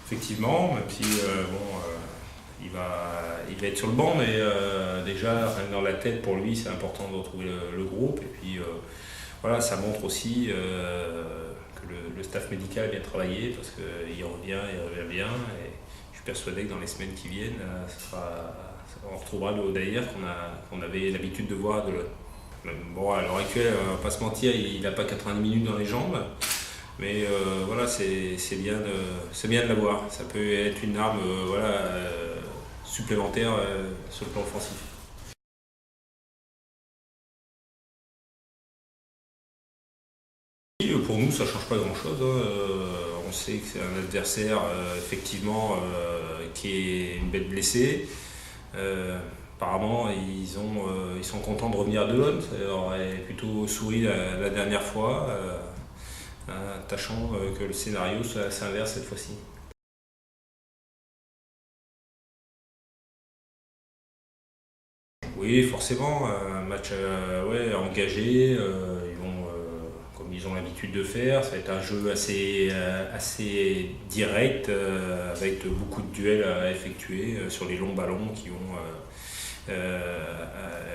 Effectivement, même si il va être sur le banc, mais déjà rien que dans la tête pour lui c'est important de retrouver le groupe. Et puis voilà, ça montre aussi que le staff médical a bien travaillé parce qu'il revient bien. Et je suis persuadé que dans les semaines qui viennent, on retrouvera le Odaïr qu'on avait l'habitude de voir. Bon, à l'heure actuelle, on va pas se mentir, il n'a pas 90 minutes dans les jambes. Mais voilà, c'est bien de l'avoir. Ça peut être une arme supplémentaire sur le plan offensif. Et, pour nous, ça ne change pas grand-chose. On sait que c'est un adversaire effectivement qui est une bête blessée. Apparemment, ils sont contents de revenir à Delon. Ça leur aurait plutôt souri la dernière fois. Tâchons que le scénario s'inverse cette fois-ci. Oui, forcément, un match engagé. Comme ils ont l'habitude de faire, ça va être un jeu assez direct, avec beaucoup de duels à effectuer sur les longs ballons qui vont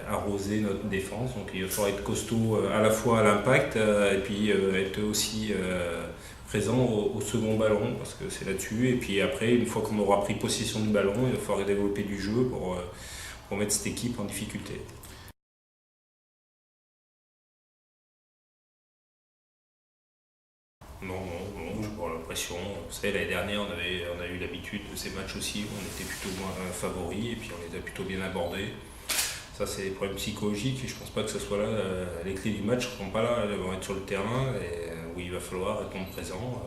arroser notre défense. Donc il va falloir être costaud à la fois à l'impact et puis être aussi présent au second ballon parce que c'est là-dessus. Et puis après, une fois qu'on aura pris possession du ballon, il va falloir développer du jeu pour mettre cette équipe en difficulté. Non, j'ai pas l'impression. Vous savez, l'année dernière, on a eu l'habitude de ces matchs aussi où on était plutôt moins favoris et puis on les a plutôt bien abordés. Ça, c'est des problèmes psychologiques et je pense pas que ce soit là. Les clés du match ne seront pas là, elles vont être sur le terrain où il va falloir répondre présent.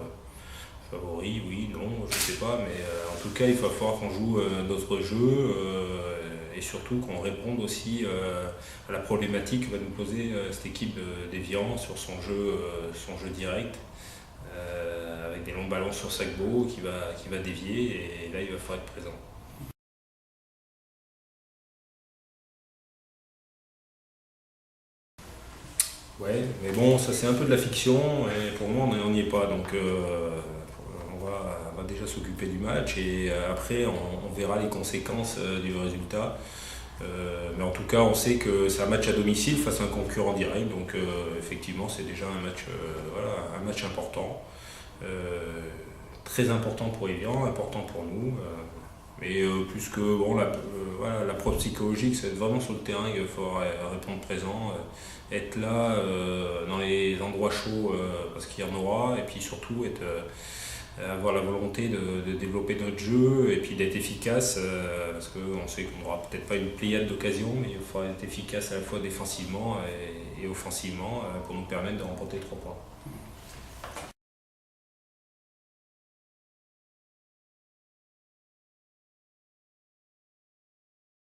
Favori, oui, non, je sais pas, mais en tout cas, il va falloir qu'on joue notre jeu et surtout qu'on réponde aussi à la problématique que va nous poser cette équipe d'Évian sur son jeu direct. Avec des longs ballons sur Sagbo qui va dévier et là il va falloir être présent. Ouais, mais bon, ça c'est un peu de la fiction et pour moi on n'y est pas donc on va déjà s'occuper du match et après on verra les conséquences du résultat. Mais en tout cas, on sait que c'est un match à domicile face à un concurrent direct, donc effectivement, c'est déjà un match important, très important pour Evian, important pour nous. Mais plus que la preuve psychologique, c'est être vraiment sur le terrain, il va falloir répondre présent, être là dans les endroits chauds parce qu'il y en aura, et puis surtout avoir la volonté de développer notre jeu et puis d'être efficace parce qu'on sait qu'on n'aura peut-être pas une pléiade d'occasions mais il faudra être efficace à la fois défensivement et offensivement pour nous permettre de remporter 3 points.